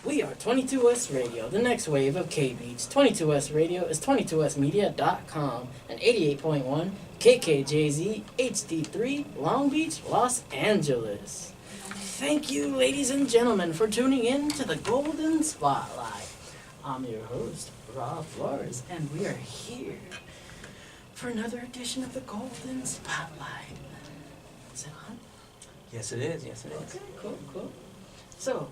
We are 22S Radio, the next wave of K-Beats. 22S Radio is 22smedia.com and 88.1 KKJZ HD3 Long Beach, Los Angeles. Thank you, ladies and gentlemen, for tuning in to the Golden Spotlight. I'm your host, Rob Flores, and we are here for another edition of the Golden Spotlight. Is it on? Yes, it is. Yes, it is. Okay, cool. So,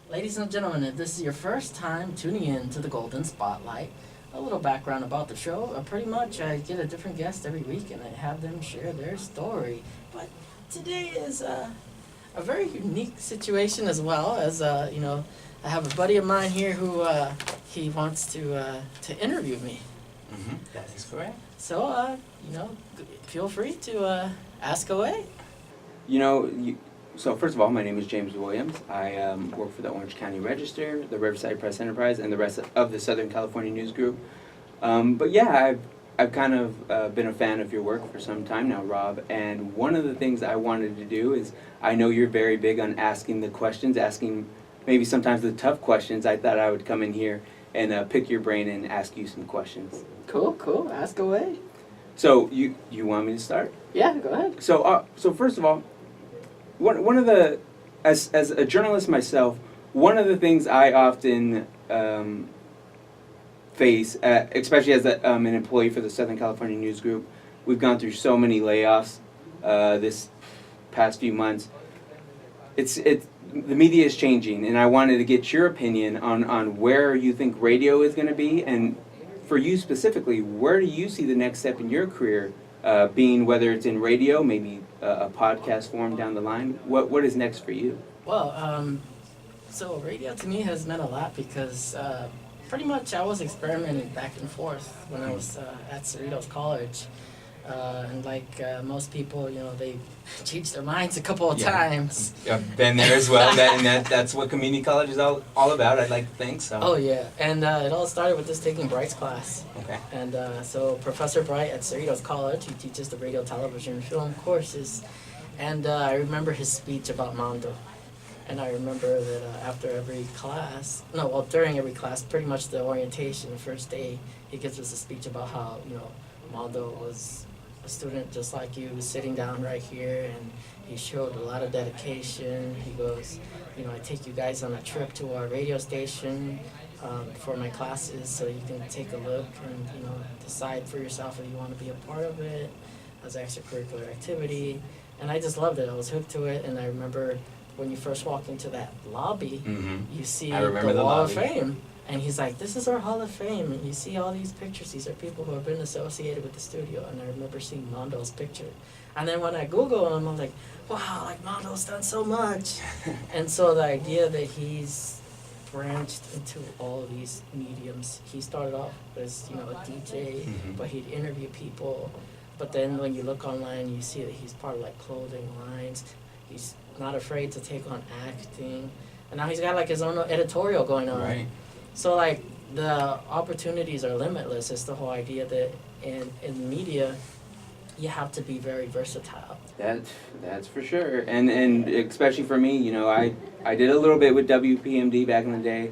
ladies and gentlemen, if this is your first time tuning in to the Golden Spotlight, a little background about the show. Pretty much, I get a different guest every week, and I have them share their story. But today is a very unique situation as well, as I have a buddy of mine here who he wants to interview me. Mm-hmm. That is correct. So, feel free to ask away. So first of all, my name is James Williams. I work for the Orange County Register, the Riverside Press Enterprise, and the rest of the Southern California News Group. But yeah, I've kind of been a fan of your work for some time now, Rob. And one of the things I wanted to do is, I know you're very big on asking the questions, asking maybe sometimes the tough questions. I thought I would come in here and pick your brain and ask you some questions. Cool. Ask away. So you want me to start? Yeah, go ahead. So first of all, one of the, as a journalist myself, one of the things I often face, especially as an employee for the Southern California News Group, we've gone through so many layoffs this past few months. The media is changing, and I wanted to get your opinion on where you think radio is going to be, and for you specifically, where do you see the next step in your career being, whether it's in radio, maybe a podcast form down the line? What is next for you? Well, so radio to me has meant a lot because pretty much I was experimenting back and forth when I was at Cerritos College. And like most people, they changed their minds a couple of times. I've been there as well, that's what community college is all about, I'd like to think so. Oh, yeah. And it all started with just taking Bright's class. Okay. And so Professor Bright at Cerritos College, he teaches the radio, television, and film courses. And I remember his speech about Mondo. And I remember that during every class, pretty much the orientation, the first day, he gives us a speech about how, Mondo was a student just like you, sitting down right here, and he showed a lot of dedication. He goes, I take you guys on a trip to our radio station for my classes so you can take a look and, decide for yourself if you want to be a part of it as an extracurricular activity. And I just loved it. I was hooked to it, and I remember when you first walk into that lobby, you see the Wall of Fame. And he's like, this is our Hall of Fame. And you see all these pictures. These are people who have been associated with the studio. And I remember seeing Mondo's picture. And then when I Google him, I'm like, wow, like Mondo's done so much. And so the idea that he's branched into all of these mediums. He started off as, a DJ, but he'd interview people. But then when you look online, you see that he's part of like clothing lines. He's not afraid to take on acting. And now he's got like his own editorial going on. Right. So, like, the opportunities are limitless. It's the whole idea that in media, you have to be very versatile. That's for sure. And especially for me, I did a little bit with WPMD back in the day.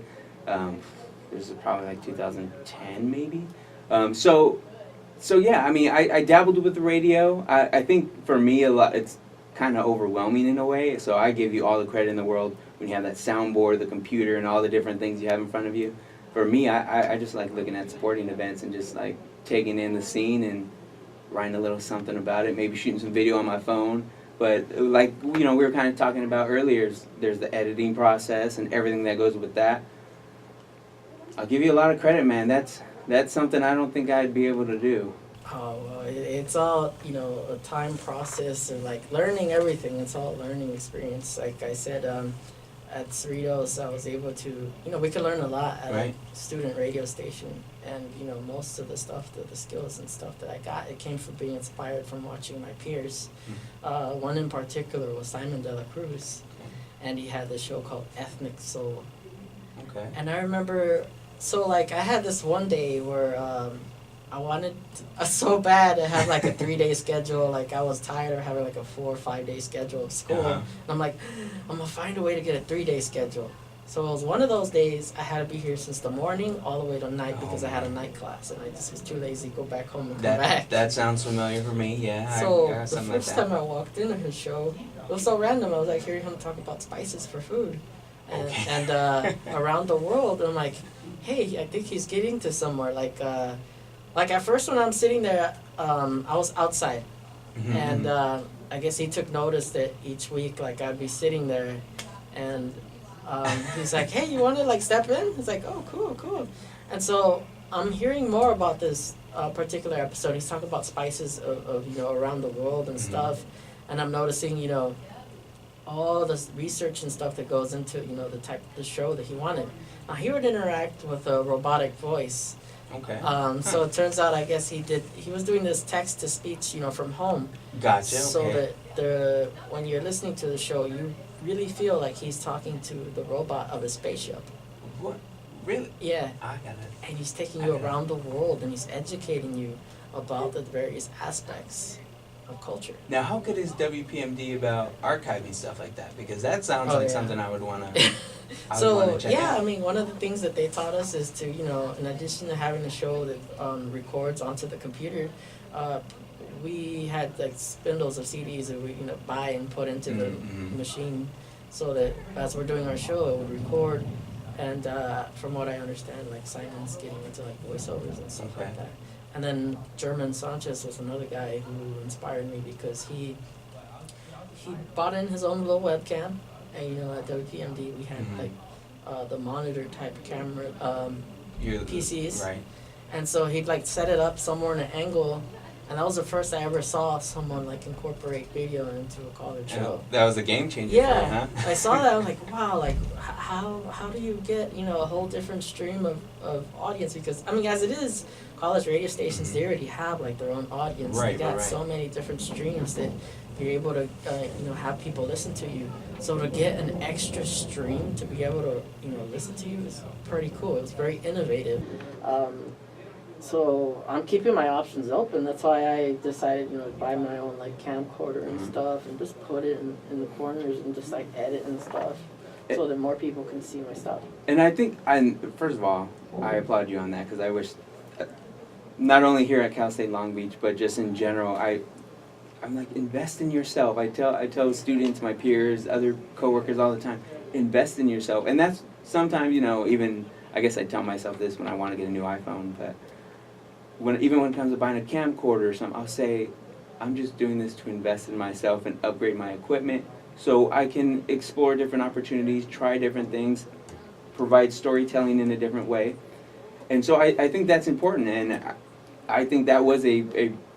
This is probably like 2010 maybe. So yeah, I mean, I dabbled with the radio. I think for me, it's kind of overwhelming in a way. So I give you all the credit in the world when you have that soundboard, the computer, and all the different things you have in front of you. For me, I just like looking at sporting events and just like taking in the scene and writing a little something about it, maybe shooting some video on my phone. But like, we were kind of talking about earlier, there's the editing process and everything that goes with that. I'll give you a lot of credit, man. That's something I don't think I'd be able to do. Oh, well, it's all, a time process and like learning everything. It's all learning experience. Like I said, at Cerritos, I was able to, we could learn a lot at a student radio station. And, most of the stuff, the skills and stuff that I got, it came from being inspired from watching my peers. One in particular was Simon De La Cruz. And he had this show called Ethnic Soul. Okay. And I remember, I had this one day where I wanted so bad to have like a 3-day schedule. Like I was tired of having like a 4 or 5 day schedule of school. And I'm like, I'm gonna find a way to get a 3-day schedule. So it was one of those days I had to be here since the morning all the way to night because I had a night class and I just was too lazy to go back home and come back. That sounds familiar for me. Yeah. So I got the something like first that. time I walked into his show, it was so random. I was like hearing him talk about spices for food, and, Okay. and around the world. And I'm like, hey, I think he's getting to somewhere. Like at first when I'm sitting there, I was outside, Mhm, and mhm. I guess he took notice that each week, like I'd be sitting there, and he's like, hey, you want to like step in? He's like, oh, cool. And so I'm hearing more about this particular episode. He's talking about spices of around the world and Mhm. stuff, and I'm noticing all this research and stuff that goes into the show that he wanted. Now he would interact with a robotic voice. Okay. So it turns out I guess he was doing this text to speech from home. Gotcha. So Okay. that when you're listening to the show, you really feel like he's talking to the robot of a spaceship. What? Really? Yeah, I got it. and he's taking you around the world and he's educating you about the various aspects of culture. Now, how good is WPMD about archiving stuff like that? Because that sounds Oh, like yeah. something I would wanna. I would So wanna check yeah, out. I mean, one of the things that they taught us is to, in addition to having a show that records onto the computer, we had like spindles of CDs that we buy and put into the Mhm. machine, so that as we're doing our show, it would record. And from what I understand, like Simon's getting into like voiceovers and stuff like Okay. that. And then German Sanchez was another guy who inspired me because he bought in his own little webcam, and at WPMD we had Mhm. like the monitor type camera, You're- PCs. Right. and so he'd like set it up somewhere in an angle, and that was the first I ever saw someone like incorporate video into a college show. And that was a game changer. Yeah, For you, huh? I saw that. I was like, wow, like how do you get a whole different stream of audience? Because I mean, as it is, college radio stations they already have like their own audience. Right, They got right. so many different streams that you're able to have people listen to you. So to get an extra stream to be able to listen to you is pretty cool. It was very innovative. So I'm keeping my options open. That's why I decided, to buy my own like camcorder and stuff, and just put it in the corners and just like edit and stuff, so that more people can see my stuff. And I think, first of all, I applaud you on that because I wish, not only here at Cal State Long Beach, but just in general, I'm like, invest in yourself. I tell students, my peers, other coworkers all the time, invest in yourself. And that's sometimes, even, I guess I tell myself this when I want to get a new iPhone, but even when it comes to buying a camcorder or something, I'll say, I'm just doing this to invest in myself and upgrade my equipment so I can explore different opportunities, try different things, provide storytelling in a different way. And so I think that's important, and I think that was a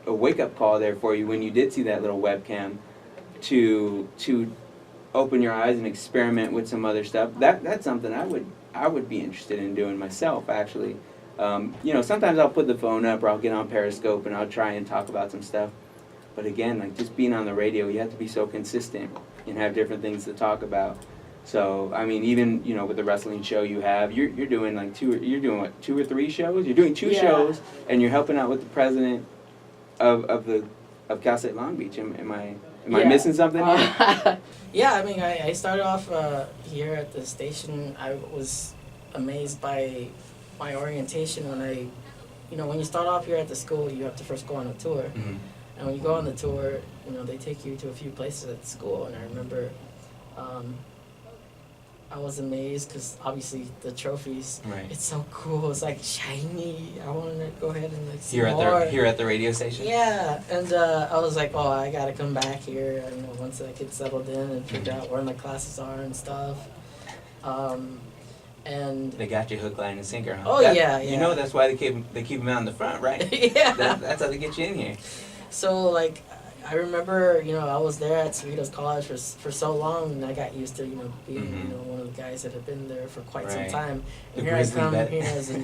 wake-up call there for you when you did see that little webcam to open your eyes and experiment with some other stuff. That's something I would be interested in doing myself, actually. Sometimes I'll put the phone up or I'll get on Periscope and I'll try and talk about some stuff. But again, like just being on the radio, you have to be so consistent and have different things to talk about. So, I mean, even, with the wrestling show you have, you're doing like two or three shows? You're doing two Yeah. shows and you're helping out with the president of Cal State Long Beach. Am I missing something here? Yeah, I mean, I started off here at the station. I was amazed by my orientation when you start off here at the school, you have to first go on a tour. Mhm. And when you go on the tour, they take you to a few places at school. And I remember I was amazed because obviously the trophies, Right. it's so cool. It's like shiny. I wanted to go ahead and like see Here more. at the radio station. Yeah, and I was like, oh, I gotta come back here. Once I get settled in and figure out where my classes are and stuff. And They got you hook, line, and sinker, huh? Oh, yeah. You know that's why they keep them out in the front, right? yeah. That's how they get you in here. So like, I remember I was there at Cerritos College for so long, and I got used to being Mhm. one of the guys that have been there for quite some Right. time. The And here I grizzly come vet. here as the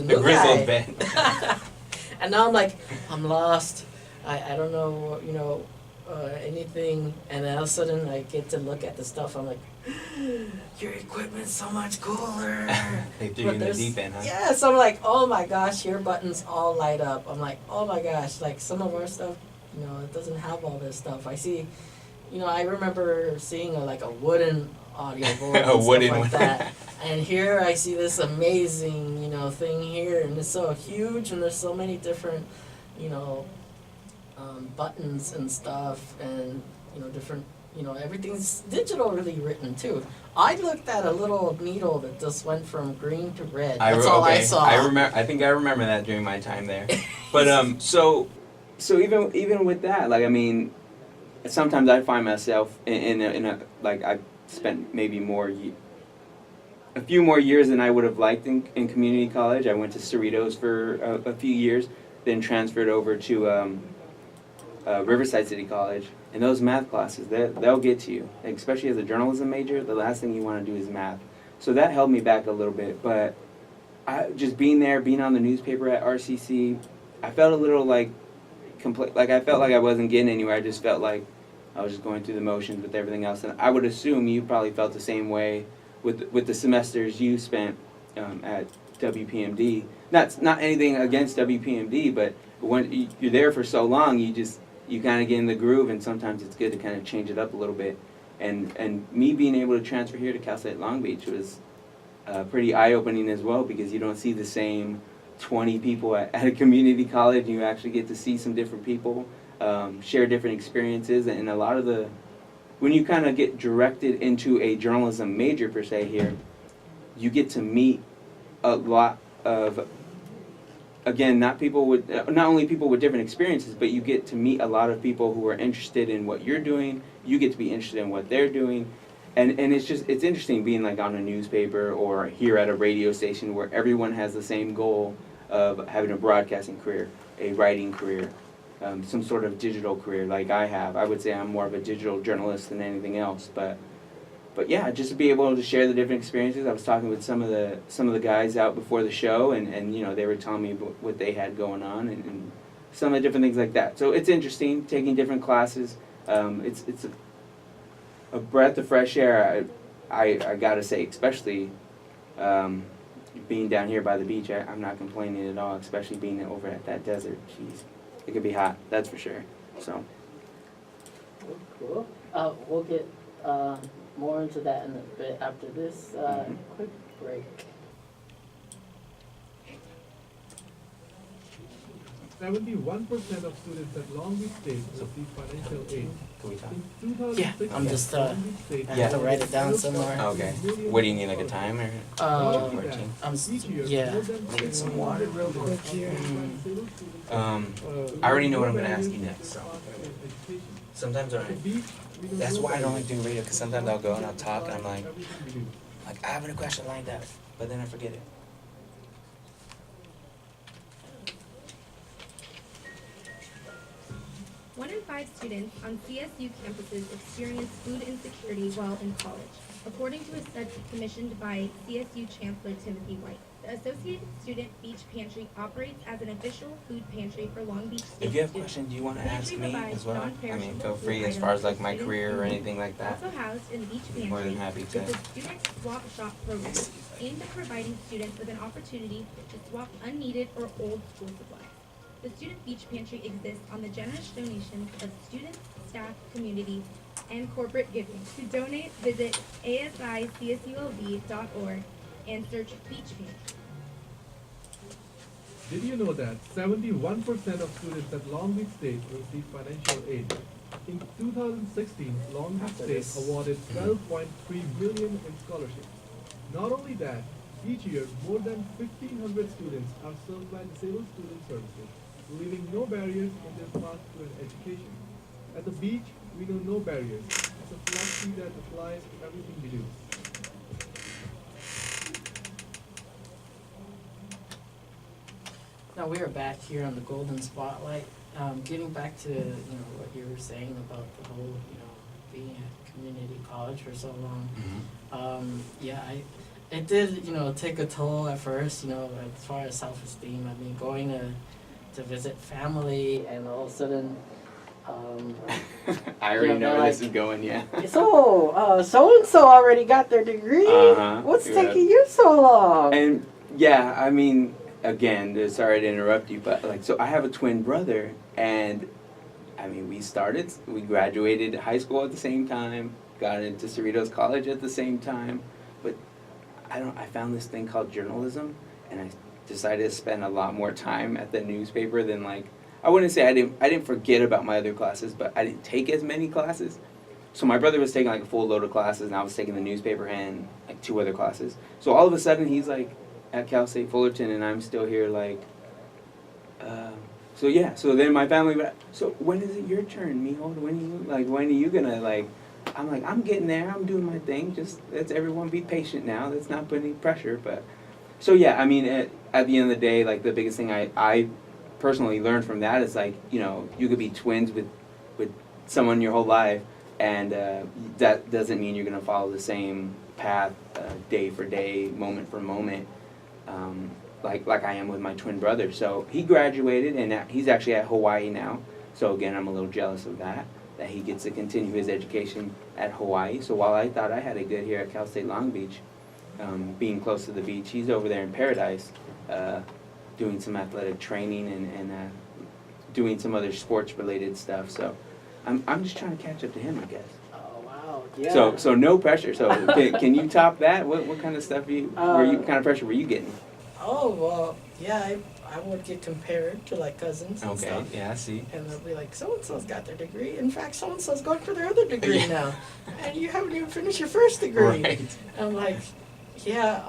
The new grizzled guy. vet. And now I'm like, I'm lost. I don't know, anything. And then all of a sudden I get to look at the stuff. I'm like, your equipment's so much cooler. They threw you But in the there's- deep end, huh? Yeah, so I'm like, oh my gosh, your buttons all light up. I'm like, oh my gosh, like some of our stuff, it doesn't have all this stuff. I see, I remember seeing a wooden audio board A and wooden stuff like one. that. And here I see this amazing, thing here, and it's so huge, and there's so many different, you know, buttons and stuff, and different, everything's digital really written too. I looked at a little needle that just went from green to red. That's all I saw. I think I remember that during my time there. But So even with that, like, I mean, sometimes I find myself in a like, I spent maybe a few more years than I would have liked in community college. I went to Cerritos for a few years, then transferred over to Riverside City College. And those math classes, they'll get to you. Like, especially as a journalism major, the last thing you want to do is math. So that held me back a little bit. But just being there, being on the newspaper at RCC, I felt a little like I felt like I wasn't getting anywhere. I just felt like I was just going through the motions with everything else. And I would assume you probably felt the same way with the semesters you spent at WPMD. Not anything against WPMD, but when you're there for so long, you kind of get in the groove, and sometimes it's good to kind of change it up a little bit. And me being able to transfer here to Cal State Long Beach was pretty eye-opening as well, because you don't see the same 20 people at a community college. You actually get to see some different people, share different experiences, and a lot of when you kind of get directed into a journalism major per se here, you get to meet a lot of, again, not only people with different experiences, but you get to meet a lot of people who are interested in what you're doing. You get to be interested in what they're doing. And it's interesting being like on a newspaper or here at a radio station where everyone has the same goal of having a broadcasting career, a writing career, some sort of digital career like I have. I would say I'm more of a digital journalist than anything else, but yeah, just to be able to share the different experiences. I was talking with some of the guys out before the show, and they were telling me what they had going on and some of the different things like that. So it's interesting taking different classes. It's a breath of fresh air. I gotta say, especially being down here by the beach, I'm not complaining at all. Especially being over at that desert. Jeez, it could be hot. That's for sure. So. Cool. We'll get more into that in a bit after this quick break. 71% of students at Long Beach State receive financial aid. Can we talk? In 2016, Yeah, I'm just, Long Beach State I have to write it down awarded somewhere. Okay. What do you need, like a time or? Not only that, 14? each year, Yeah. more than Let me get some water real quick here. I I already know what I'm gonna ask you next. So sometimes that's why I don't like doing radio, because sometimes I'll go and I'll talk and I'm like I have a question lined up, but then I forget it. One in 5 students on CSU campuses experience food insecurity while in college, according to a study commissioned by CSU Chancellor Timothy White. The Associated Student Beach Pantry operates as an official food pantry for Long Beach State If you have students. questions you want to The ask pantry me provides as well, I mean, non-perishable feel food free as items far as like for my students career or in need. anything like that. Also housed in the beach pantry More than happy is to. the Student Swap Shop program, aimed at providing students with an opportunity to swap unneeded or old school supplies. The Student Beach Pantry exists on the generous donations of students, staff, community, and corporate giving. To donate, visit asicsulv.org and search Beach Pantry. Did you know that 71% of students at Long Beach State receive financial aid? In 2016, Long Beach State awarded $12.3 million in scholarships. Not only that, each year more than 1,500 students are served by Disabled Student Services, leaving no barriers in their path to an education. At the beach, we know no barriers. It's a philosophy that applies to everything we do. Now we are back here on the Golden Spotlight. Getting back to what you were saying about the whole being at community college for so long. It did take a toll at first. As far as self-esteem. I mean, going to visit family and all of a sudden. I already Yeah, know where like- this is going. Yeah. So and so already got their degree. What's yeah. taking you so long? And yeah, I mean, again, sorry to interrupt you, but so I have a twin brother, and I mean, we graduated high school at the same time, got into Cerritos College at the same time, but I found this thing called journalism, and I decided to spend a lot more time at the newspaper than like, I wouldn't say I didn't forget about my other classes, but I didn't take as many classes. So my brother was taking like a full load of classes, and I was taking the newspaper and like 2 other classes. So all of a sudden he's like at Cal State Fullerton, and I'm still here like, so yeah. So then my family, so when is it your turn, Mijo? When are you gonna like? I'm like, I'm getting there. I'm doing my thing. Just let's everyone be patient now. Let's not put any pressure. But so yeah, I mean, at the end of the day, like the biggest thing I personally learned from that is like, you know, you could be twins with someone your whole life, and that doesn't mean you're gonna follow the same path day for day, moment for moment. Like I am with my twin brother. So he graduated, and he's actually at Hawaii now. So again, I'm a little jealous of that he gets to continue his education at Hawaii. So while I thought I had it good here at Cal State Long Beach, being close to the beach, he's over there in Paradise doing some athletic training and doing some other sports-related stuff. So I'm just trying to catch up to him, I guess. Oh wow, yeah. So no pressure. So can you top that? What kind of stuff what kind of pressure were you getting? Oh well, yeah. I would get compared to like cousins and stuff. Okay, yeah, I see. And they'll be like, so and so's got their degree. In fact, so and so's going for their other degree now, and you haven't even finished your first degree. Right. I'm like, yeah,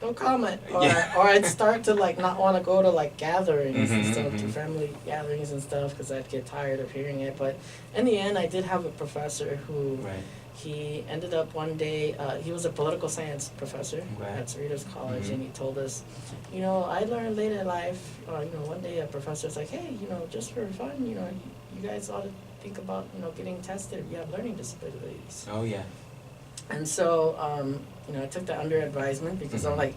no comment. Or Yeah. or I'd start to like not want to go to like gatherings and Mhm, stuff, to mhm. family gatherings and stuff, because I'd get tired of hearing it. But in the end, I did have a professor who. Right. He ended up one day, he was a political science professor Okay. at Cerritos College, Mhm. and he told us, you know, I learned late in life, one day a professor's like, hey, just for fun, you guys ought to think about, getting tested if you have learning disabilities. Oh yeah. And so, I took that under advisement because I'm Mhm. like,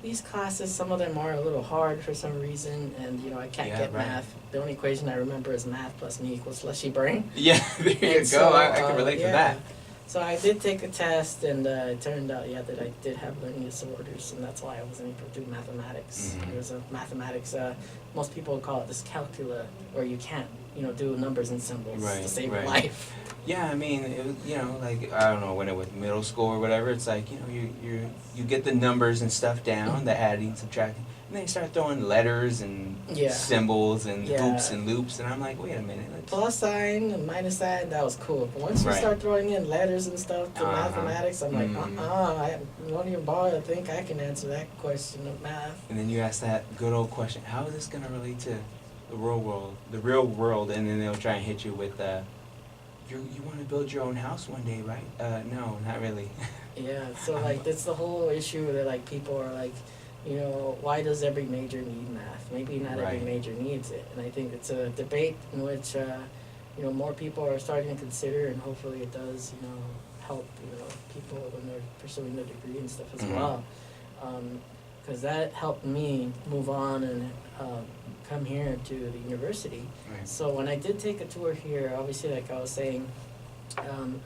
these classes, some of them are a little hard for some reason, and, I can't Yeah, get right. math. The only equation I remember is math plus me equals fleshy brain. Yeah, there you And go. so, I can relate to that. So I did take a test, and it turned out, that I did have learning disorders, and that's why I wasn't able to do mathematics. Mhm. It was a mathematics, most people call it dyscalculia, where you can't, do numbers and symbols Right, to save right. your life. Yeah, I mean, it was, like I don't know when it was middle school or whatever. It's like you get the numbers and stuff down, the adding, subtracting, and then you start throwing letters and Yeah. symbols and Yeah. hoops and loops, and I'm like, wait a minute. Plus sign and minus sign, that was cool. But once you Right. start throwing in letters and stuff to Uh-huh. mathematics, I'm like, Mhm. I don't even bother to think I can answer that question of math. And then you ask that good old question: how is this gonna relate to the real world? And then they'll try and hit you with, you want to build your own house one day, right? No, not really. Yeah, so like that's the whole issue that like people are like, why does every major need math? Maybe not every Right. major needs it, and I think it's a debate in which more people are starting to consider, and hopefully it does help people when they're pursuing their degree and stuff as Mhm. well, because that helped me move on and come here to the university. Right. So when I did take a tour here, obviously, like I was saying,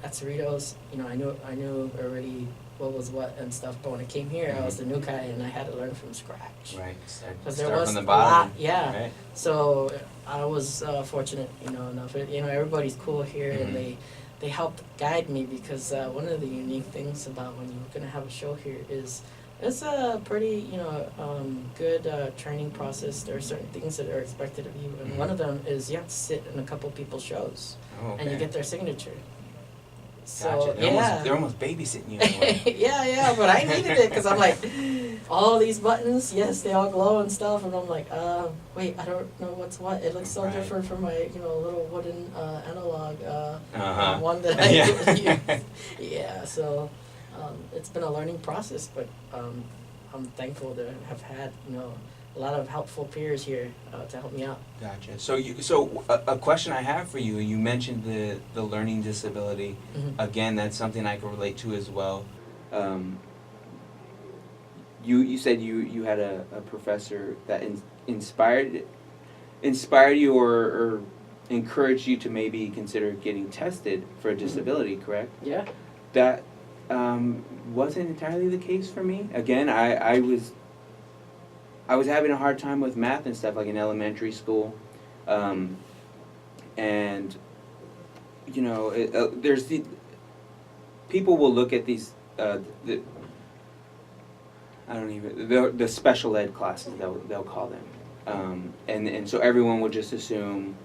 at Cerritos, I knew already what was what and stuff. But when I came here, I was the new guy, and I had to learn from scratch. Right. Because there Start was from the a bottom. lot, yeah. Right. So I was fortunate, enough. Everybody's cool here, Mhm. and they helped guide me, because one of the unique things about when you're gonna have a show here is it's a pretty, good training process. There are certain things that are expected of you, and Mhm. one of them is you have to sit in a couple people's shows, Oh, okay. and you get their signature. So Gotcha. They're almost babysitting you. In a way. yeah, but I needed it because I'm like, all these buttons, yes, they all glow and stuff, and I'm like, wait, I don't know what's what. It looks so Right. different from my, little wooden analog Uh-huh. one that I Yeah. use. Yeah, so it's been a learning process, but I'm thankful to have had, a lot of helpful peers here to help me out. Gotcha. So a question I have for you. You mentioned the learning disability. Mhm. Again, that's something I can relate to as well. You said you had a professor that inspired you or encouraged you to maybe consider getting tested for a disability, correct? Yeah. That wasn't entirely the case for me. Again, I was having a hard time with math and stuff, like in elementary school, and you know, there's the people will look at these the special ed classes, they'll call them, and so everyone will just assume,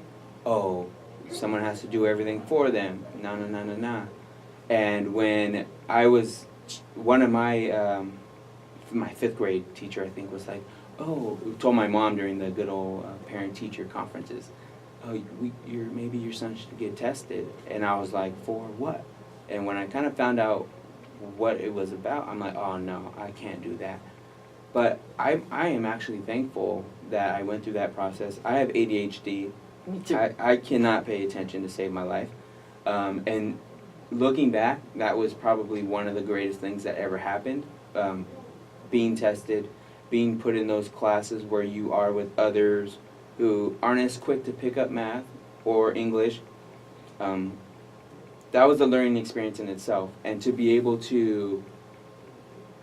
oh, someone has to do everything for them. No. And when I was, one of my fifth grade teacher, I think, was like, oh, told my mom during the good old parent-teacher conferences, oh, maybe your son should get tested. And I was like, for what? And when I kind of found out what it was about, I'm like, oh no, I can't do that. But I am actually thankful that I went through that process. I have ADHD. Me too. I cannot pay attention to save my life. And looking back, that was probably one of the greatest things that ever happened. Being tested, being put in those classes where you are with others who aren't as quick to pick up math or English. That was a learning experience in itself. And to be able to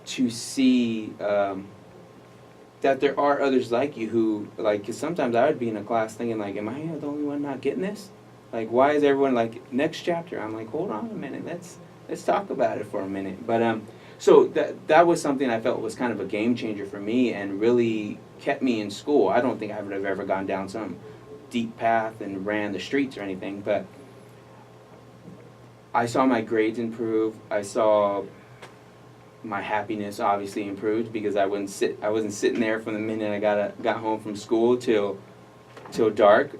see that there are others like you who, like, 'cause sometimes I would be in a class thinking, like, am I the only one not getting this? Like, why is everyone like, next chapter? I'm like, hold on a minute, let's talk about it for a minute. But so that was something I felt was kind of a game changer for me and really kept me in school. I don't think I would have ever gone down some deep path and ran the streets or anything, but I saw my grades improve. I saw my happiness obviously improved because I wasn't sitting there from the minute I got home from school till dark.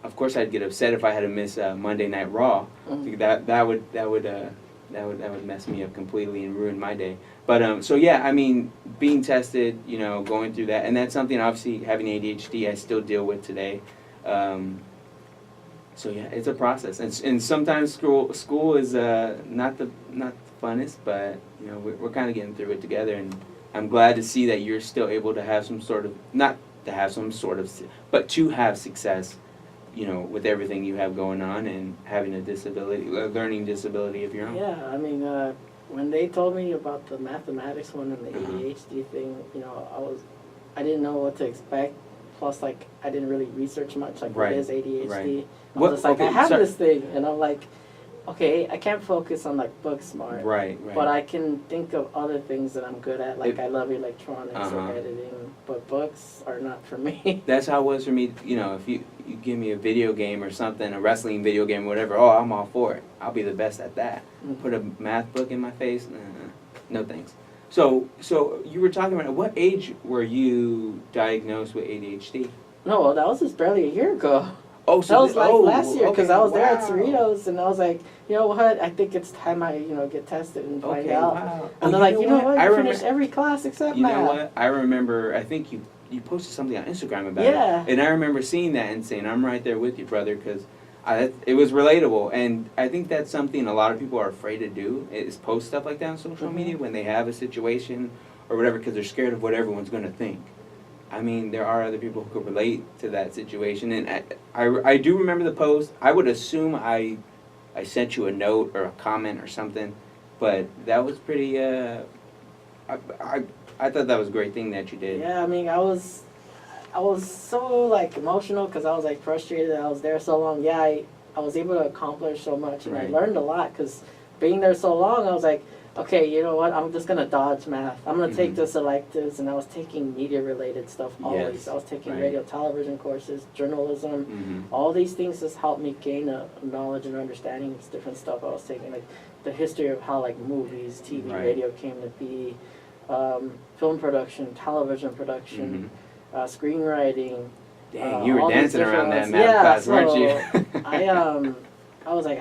Of course, I'd get upset if I had to miss Monday Night Raw. That would mess me up completely and ruin my day. But so yeah, I mean, being tested, you know, going through that, and that's something obviously having ADHD I still deal with today. So yeah, it's a process, and sometimes school is not the funnest, but you know we're kind of getting through it together, and I'm glad to see that you're still able to have some sort of, not to have some sort of, but to have success, you know, with everything you have going on and having a disability, a learning disability of your own. Yeah, I mean, when they told me about the mathematics one and the ADHD thing, you know, I didn't know what to expect. Plus, like, I didn't really research much, like, Right, what is ADHD. right. I was just like, Okay, I have so- this thing, and I'm like, okay, I can't focus on, like, book smart. Right. But I can think of other things that I'm good at, like I love electronics or Uh-huh. editing, but books are not for me. That's how it was for me. You know, if you give me a video game or something, a wrestling video game, or whatever, oh, I'm all for it. I'll be the best at that. Mhm. Put a math book in my face, no thanks. So you were talking about, at what age were you diagnosed with ADHD? No, that was just barely a year ago. Oh, so That was like last year, because okay, I was there at wow. Cerritos, and I was like, you know what, I think it's time I, get tested and find Okay, out. wow. And they're Oh, like, you know what, I you remember, finished every class except you math. know what? I remember, I think you posted something on Instagram about Yeah. it. And I remember seeing that and saying, I'm right there with you, brother, because it was relatable. And I think that's something a lot of people are afraid to do, is post stuff like that on social Mhm. media when they have a situation or whatever, because they're scared of what everyone's going to think. I mean, there are other people who could relate to that situation. And I do remember the post. I would assume I sent you a note or a comment or something, but that was pretty, I thought that was a great thing that you did. Yeah, I mean, I was so, like, emotional because I was, like, frustrated that I was there so long. Yeah, I was able to accomplish so much, and Right. I learned a lot because being there so long, I was like, okay, you know what, I'm just going to dodge math. I'm going to take Mhm. this electives, and I was taking media-related stuff always. Yes, I was taking right. radio, television courses, journalism. Mm-hmm. All these things just helped me gain a knowledge and understanding of different stuff I was taking, like the history of how, like, movies, TV, Right. radio came to be, film production, television production, screenwriting. Dang, you were all these dancing around that different math ones. class, Yeah, weren't you? I was like,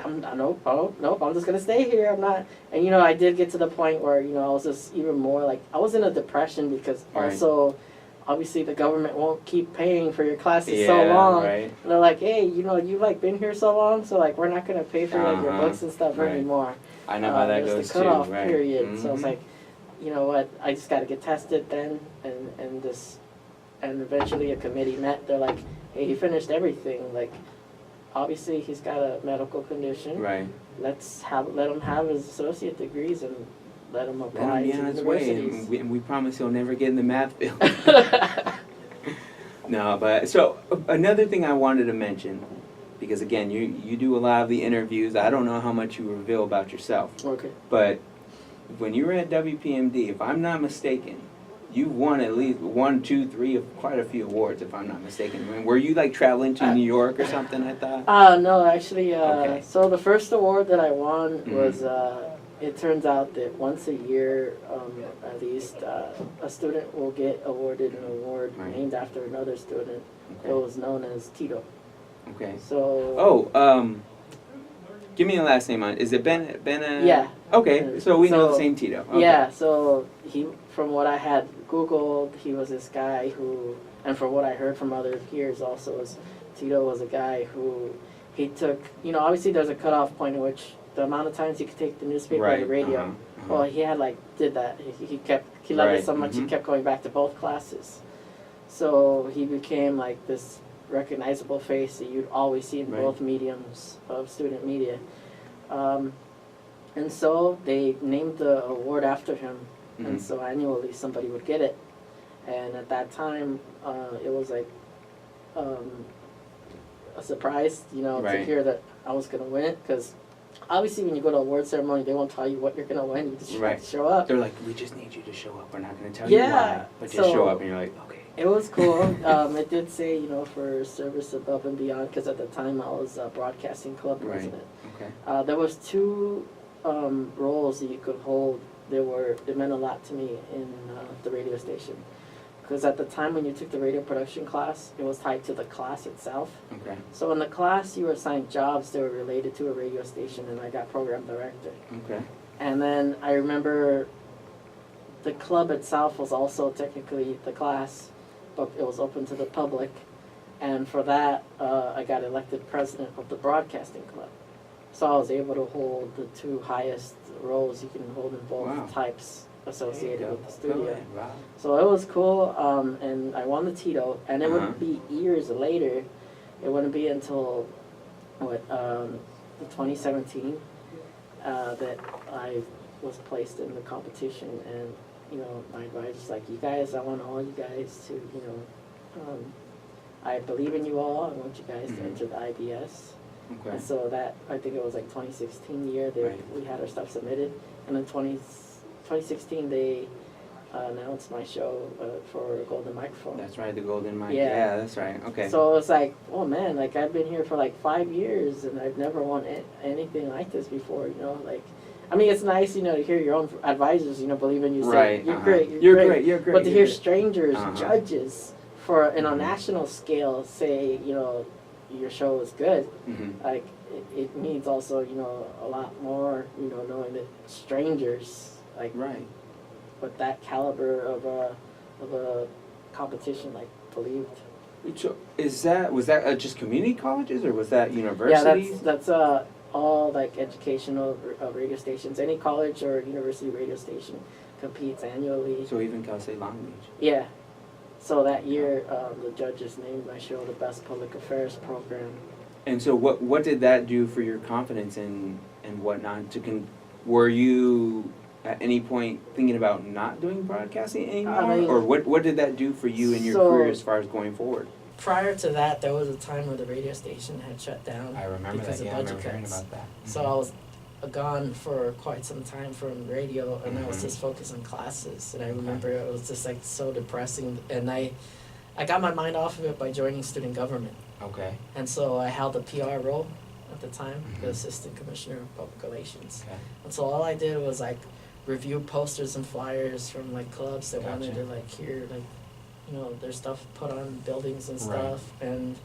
nope, I'm just gonna stay here. I'm not, and I did get to the point where I was just even more like, I was in a depression because Right. also, obviously the government won't keep paying for your classes so Yeah, long. right. And they're like, hey, you've like been here so long, so like we're not gonna pay for like your Uh-huh, books and stuff right. anymore. I know how that There's goes the cutoff too, right? period. So it's Mhm. like, you know what? I just got to get tested then, and eventually a committee met. They're like, hey, he finished everything. Like, obviously he's got a medical condition. Right. Let him have his associate degrees and let him Let apply him be to on his way, universities. and we promise he'll never get in the math field. No, but so another thing I wanted to mention because again, you do a lot of the interviews. I don't know how much you reveal about yourself, Okay. but when you were at WPMD, if I'm not mistaken, you won at least 1, 2, 3 of quite a few awards, if I'm not mistaken. I mean, were you like traveling to New York or something? I thought. No, actually, Okay. so the first award that I won Mhm. was, it turns out that once a year, at least, a student will get awarded an award Right. named after another student. It Okay. was known as Tito. Okay. So. Oh, give me a last name on it. Is it Ben? Yeah. Okay, so we know the So- same Tito. Okay. Yeah, so from what I had Googled, he was this guy who, and from what I heard from other peers also, was Tito was a guy who, he took, obviously there's a cutoff point in which the amount of times you could take the newspaper or Right. the radio. Well, he had did that. He loved Right, it so much he mhm. kept going back to both classes. So he became this recognizable face that you'd always see in Right. both mediums of student media. And so they named the award after him, and Mhm. so annually somebody would get it. And at that time, it was a surprise, to Right. hear that I was gonna win it, because obviously when you go to a award ceremony, they won't tell you what you're gonna win. You just have Right. to show up. They're like, we just need you to show up. We're not going to tell you Yeah, why, but just so- show up, and you're like, okay. It was cool. It did say, for service above and beyond, because at the time I was a broadcasting club Right. president. Okay. There was 2 roles that you could hold. It meant a lot to me in the radio station, because at the time when you took the radio production class, it was tied to the class itself. Okay. So in the class, you were assigned jobs that were related to a radio station, and I got program director. Okay. And then I remember the club itself was also technically the class, but it was open to the public. And for that, I got elected president of the broadcasting club. So I was able to hold the 2 highest roles you can hold in both Wow. types associated There you with the go. Go studio. ahead. Wow. So it was cool, and I won the Tito, and it Uh-huh. wouldn't be years later. It wouldn't be until, the 2017, that I was placed in the competition, and, my advisor's like, you guys, I want all you guys to, I believe in you all, I want you guys to Mhm. enter the IBS. Okay. And so that, I think it was 2016 year that Right. we had our stuff submitted. And in 2016, they announced my show for Golden Microphone. That's right, the golden mic. Yeah. Yeah, that's right. Okay. So it's like, oh man, I've been here for 5 years and I've never won anything like this before, I mean, it's nice, to hear your own advisors, believe in you, say, Right. you're uh-huh. great, You're great. You're great. But to you're hear great. strangers, Uh-huh. judges, for, in a Mhm. national scale, say, your show is good, Mhm. it means also, a lot more, knowing that strangers, Right. with that caliber of a competition, believed. So was that just community colleges or was that Yeah, universities? that's all educational radio stations. Any college or university radio station competes annually. So even Cal State Long Beach. Yeah. So that year, the judges named my show the best public affairs program. And so what did that do for your confidence and whatnot? Were you at any point thinking about not doing broadcasting anymore? I mean- or what did that do for you in your So- career as far as going forward? Prior to that, there was a time when the radio station had shut down remember because of budget cuts. that. So I was gone for quite some time from radio, and I was Mhm. just focused on classes. And I remember it was just so depressing, and I got my mind off of it by joining student government. Okay. And so I held a PR role at the time, the Mhm. assistant commissioner of public relations. Okay. And so all I did was review posters and flyers from clubs that wanted Gotcha. to hear their stuff put on buildings and Right. stuff. And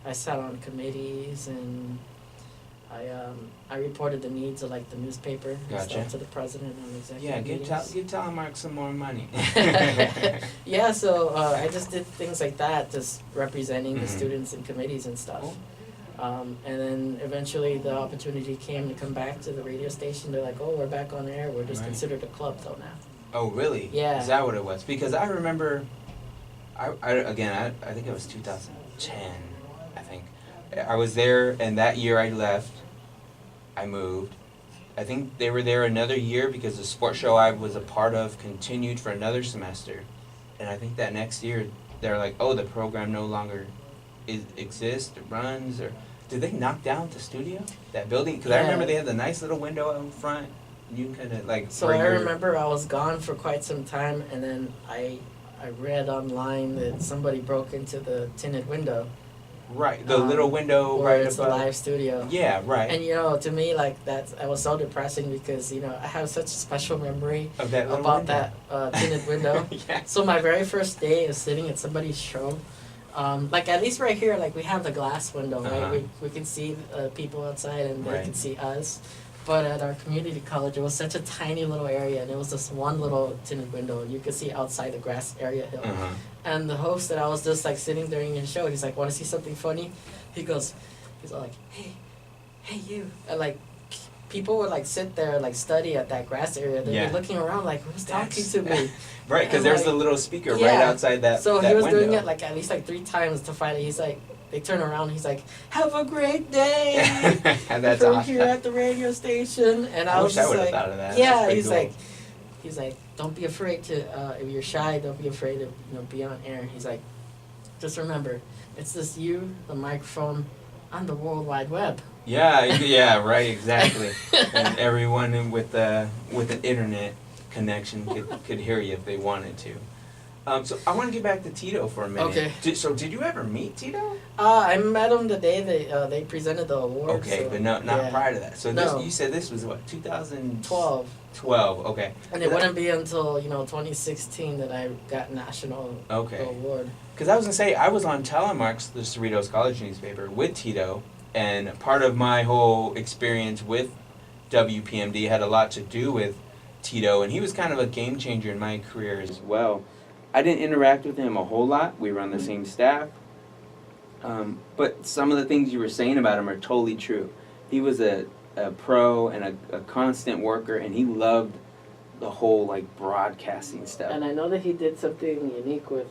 I sat on committees, and I reported the needs of the newspaper and Gotcha. stuff to the president on executive Yeah, meetings. give Telemark some more money. Yeah, so I just did things like that, just representing the Mhm. students in committees and stuff. Cool. And then eventually the opportunity came to come back to the radio station. They're like, oh, we're back on air. We're just Right. considered a club though now. Oh, really? Yeah. Is that what it was? Because I remember, I think it was 2010, I think. I was there, and that year I left. I moved. I think they were there another year because the sports show I was a part of continued for another semester. And I think that next year, they're like, oh, the program no longer exists, or runs, or did they knock down the studio, that building? Because I Yeah. remember they had the nice little window out in front. You could have like. So bring I your- remember I was gone for quite some time, and then I read online that somebody broke into the tinted window Right, the little window where right it's a above. live studio. Yeah, right. And to me, like I was so depressing because I have such a special memory of that little about window. that tinted window. Yeah. So my very first day of sitting at somebody's show, like at least right here, like we have the glass window, right? Uh-huh. We can see people outside and they Right. can see us. But at our community college, it was such a tiny little area, and it was just one little tinted window. You could see outside the grass area hill. Uh-huh. And the host that I was just like sitting during his show, he's like, "Want to see something funny?" He's all like, "Hey, you!" And like, people would like sit there and like study at that grass area. They'd Yeah. be looking around like, "Who's talking That's- to me?" Right, because And, there's like, the little speaker right yeah. outside that. So that he was window. doing it like at least like 3 times to finally. He's like, they turn around. He's like, "Have a great day." That's From awesome. here at the radio station, and I was wish I just would have like, thought of that. yeah, That's pretty he's cool. like, he's like, don't be afraid to, if you're shy, don't be afraid to, be on air. He's like, just remember, it's just you, the microphone, on the World Wide Web. Yeah, right, exactly. And everyone with an internet connection could hear you if they wanted to. So I want to get back to Tito for a minute. Okay. Did you ever meet Tito? I met him the day they presented the award. Okay, so, but not yeah. prior to that. So No. you said this was what, 2012? 12. Okay. And it wouldn't be until, 2016 that I got national Okay. award. Because I was gonna say I was on Telemark's, the Cerritos College newspaper, with Tito, and part of my whole experience with WPMD had a lot to do with Tito, and he was kind of a game changer in my career as well. I didn't interact with him a whole lot. We were on the same staff. But some of the things you were saying about him are totally true. He was a pro and a constant worker, and he loved the whole broadcasting stuff. And I know that he did something unique with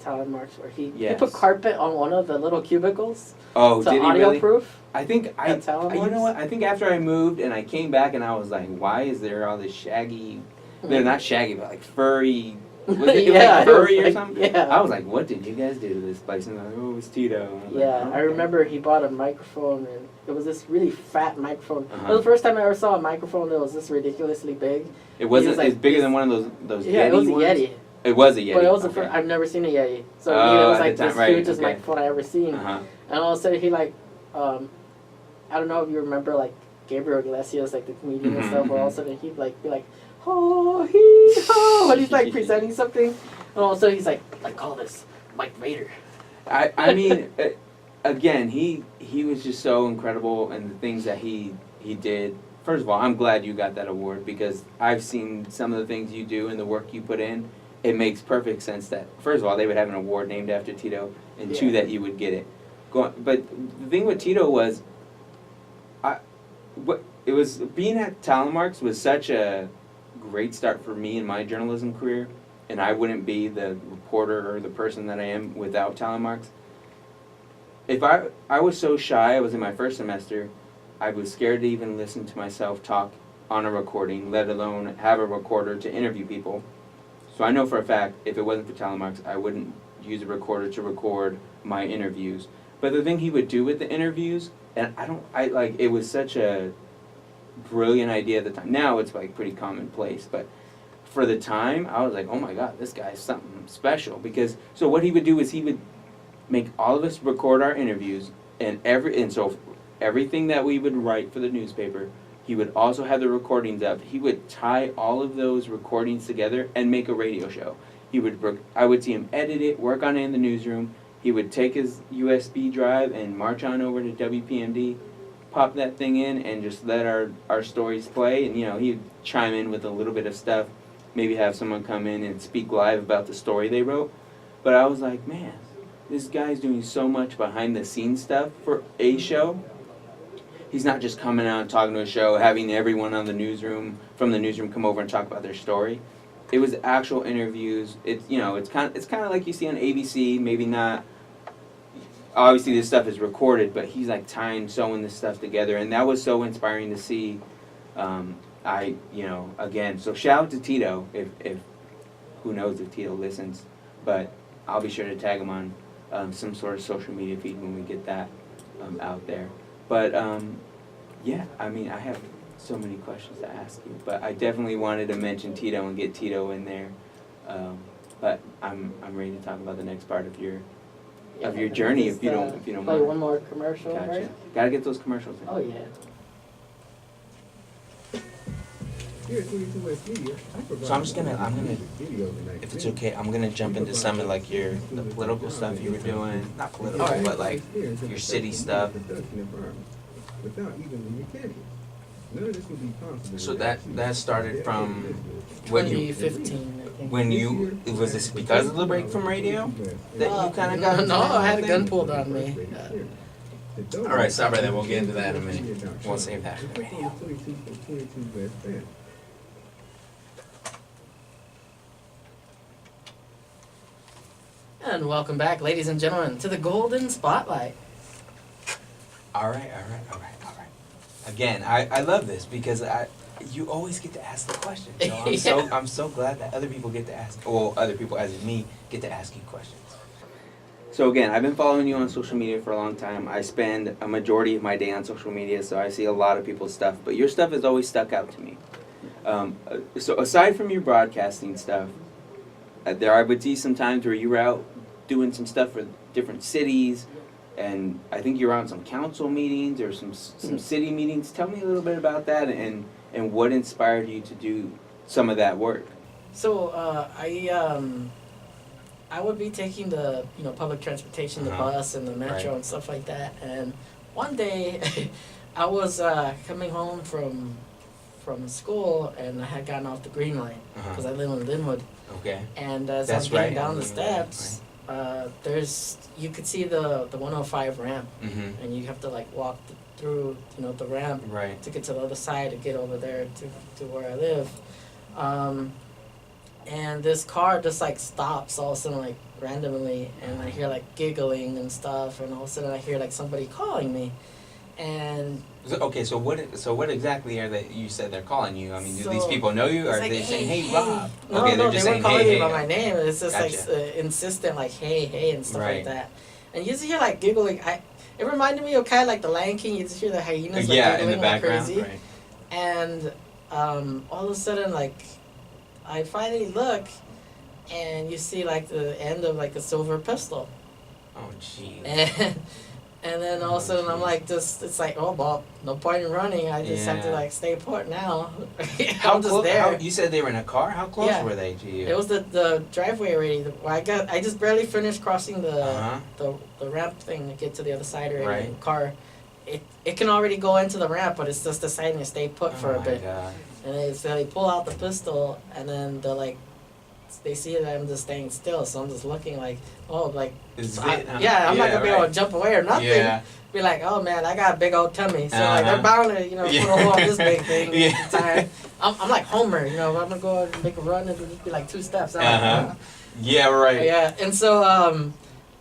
Talon Marks where he Yes. put carpet on one of the little cubicles Oh, to did he audio really? proof. I think at Talon you know Marks? what? I think after I moved and I came back and I was like, why is there all this shaggy? They're not shaggy, but furry. Was it Yeah, like it was furry or like- something? yeah. I was like, what did you guys do to this place? And they're like, oh, it was Tito. And I was Yeah, like, I "Okay." remember he bought a microphone and it was this really fat microphone. It Uh-huh. was the first time I ever saw a microphone that was this ridiculously big. It wasn't. was like it's bigger this- than one of those. Yeah, Yeti it was a ones? Yeti. It was a Yeti. But it was the okay. first, I've never seen a Yeti. So Oh, it was at like the time, this right, hugest okay. microphone I ever seen. Uh-huh. And all of a sudden he I don't know if you remember like Gabriel Iglesias, like the comedian and Mhm, stuff, where all of a mhm. sudden he'd like be like, ho hee ho, when he's like presenting something, and all of a sudden he's like call this Mike Vader. I mean, again, he was just so incredible, and the things that he did. First of all, I'm glad you got that award because I've seen some of the things you do and the work you put in. It makes perfect sense that first of all they would have an award named after Tito, and two Yeah. that you would get it. But the thing with Tito was, it was being at Telemarks was such a great start for me in my journalism career, and I wouldn't be the reporter or the person that I am without Telemarks. If I was so shy, I was in my first semester, I was scared to even listen to myself talk on a recording, let alone have a recorder to interview people. So I know for a fact, if it wasn't for Telemarks, I wouldn't use a recorder to record my interviews. But the thing he would do with the interviews, and it was such a brilliant idea at the time. Now it's pretty commonplace, but for the time, I was like, oh my God, this guy's something special. Because, so what he would do is he would make all of us record our interviews, and so everything that we would write for the newspaper, he would also have the recordings up. He would tie all of those recordings together and make a radio show. I would see him edit it, work on it in the newsroom. He would take his USB drive and march on over to WPMD, pop that thing in, and just let our stories play. And he'd chime in with a little bit of stuff, maybe have someone come in and speak live about the story they wrote. But I was like, man, this guy's doing so much behind the scenes stuff for a show. He's not just coming out and talking to a show, having everyone from the newsroom come over and talk about their story. It was actual interviews. It's kind of like you see on ABC, maybe not. Obviously this stuff is recorded, but he's sewing this stuff together, and that was so inspiring to see. Again, so shout out to Tito, if who knows if Tito listens, but I'll be sure to tag him on some sort of social media feed when we get that. out there. But yeah, I mean, I have so many questions to ask you, but I definitely wanted to mention Tito and get Tito in there. But I'm ready to talk about the next part of your journey if you don't Play mind. one more commercial, Gotcha. right? Gotta get those commercials in. Oh yeah. Here at 22 West Media, I provide So I'm gonna, videos and if it's okay, I'm gonna jump into some of like the political stuff you were doing, not political, Alright. but like your city stuff. Without even the mechanics. None of this would be possible. So that started from when you 2015, I think. when you was this because of the break from radio that you kind of got into No, that I had a thing? gun pulled on me. All right, stop right there. We'll get into that in a minute. We'll save that for the radio. And welcome back, ladies and gentlemen, to the Golden Spotlight. All right. Again, I love this because you always get to ask the question. So I'm so glad that other people get to ask. Well, other people as in me get to ask you questions. So again, I've been following you on social media for a long time. I spend a majority of my day on social media, so I see a lot of people's stuff. But your stuff has always stuck out to me. So aside from your broadcasting stuff, there I would see some times where you were out doing some stuff for different cities, and I think you were on some council meetings or some city meetings. Tell me a little bit about that and what inspired you to do some of that work. So I would be taking the public transportation, the Uh-huh. bus and the metro Right. and stuff like that. And one day, I was coming home from school, and I had gotten off the green line because I live in Linwood. Okay. And as That's I'm getting right, down on the the green line, steps, you could see the 105 ramp, Mm-hmm. and you have to like walk through the ramp Right. to get to the other side to get over there to where I live. And this car just like stops all of a sudden like randomly, and I hear like giggling and stuff, and all of a sudden I hear like somebody calling me, and So what exactly are they? You said they're calling you. I mean, do these So, people know you, or it's are like, they saying, "Hey, hey." Rob"? No, Okay, no, they're they just weren't saying, calling "Hey, me hey." by my name. It's just like Gotcha. insistent, like hey, and stuff Right. like that. And you just hear like giggling. It reminded me of kind of like the Lion King. You just hear the hyenas like Yeah, in giggling the like background. crazy. Right. And all of a sudden, like, I finally look, and you see like the end of like a silver pistol, Oh, jeez. and then all of a sudden I'm like, it's like, oh well, no point in running. I just have to Yeah. like stay put now. How I'm just close? there. You said they were in a car. How close Yeah. were they to you? It was the driveway already. I just barely finished crossing Uh-huh. the ramp thing to get to the other side already. Right. And the car, it can already go into the ramp, but it's just deciding to stay put for Oh a my bit. God. And they pull out the pistol, and then they're like, they see that I'm just staying still, so I'm just looking like, oh, like, Is I- it, huh? yeah, I'm not gonna be able right. to jump away or nothing. Yeah. Be like, oh man, I got a big old tummy, so like Uh-huh. they're bound to put a hole on this big thing. Yeah. At the time. I'm like Homer, I'm gonna go and make a run, and it'll just be like 2 steps. I'm like, Uh-huh. Yeah. Right. yeah, and so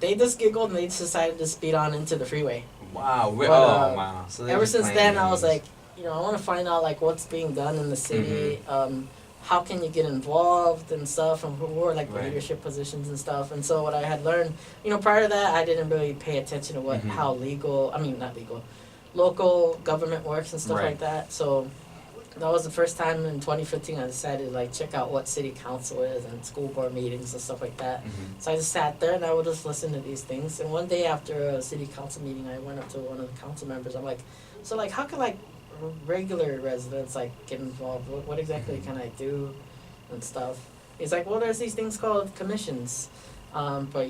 they just giggled and they just decided to speed on into the freeway. Wow. But, Wow. So they're Ever just since playing then, I was games. like, I want to find out like what's being done in the city. Mm-hmm. How can you get involved and stuff, and who are like the Right. leadership positions and stuff. And so what I had learned, prior to that, I didn't really pay attention to Mhm. how not legal, local government works and stuff Right. like that. So that was the first time in 2015 I decided to like check out what city council is and school board meetings and stuff like that. Mhm. So I just sat there and I would just listen to these things. And one day after a city council meeting, I went up to one of the council members. I'm like, so like, how can like regular residents like get involved? What exactly can I do and stuff? He's like, well, there's these things called commissions, but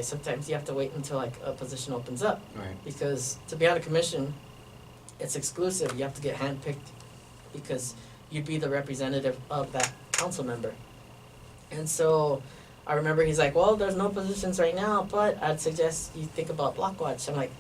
sometimes you have to wait until like a position opens up, Right. because to be on a commission, it's exclusive. You have to get handpicked because you'd be the representative of that council member. And so I remember he's like, well, there's no positions right now, but I'd suggest you think about Blockwatch. I'm like,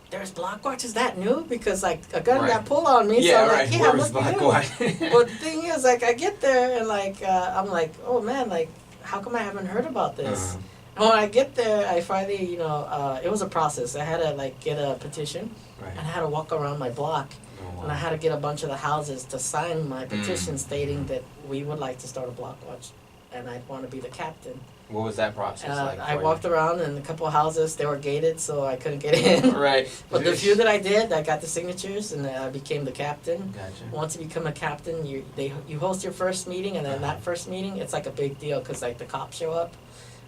there's Blockwatch? Is that new? Because like a gun Right. got pulled on me, so Yeah. I'm Right. like, yeah, Where it was must be new. Blackwatch? But the thing is, like, I get there and like I'm like, oh man, like, how come I haven't heard about this? Uh-huh. And when I get there, I finally, it was a process. I had to like get a petition, Right. and I had to walk around my block, Oh, and I wow. had to get a bunch of the houses to sign my petition Mm. stating that we would like to start a Blockwatch, and I'd want to be the captain. What was that process like? I for you? walked around in a couple of houses. They were gated, so I couldn't get in. Right. But the few that I did, I got the signatures, and I became the captain. Gotcha. Once you become a captain, you host your first meeting, and then Uh-huh. that first meeting, it's like a big deal because like the cops show up,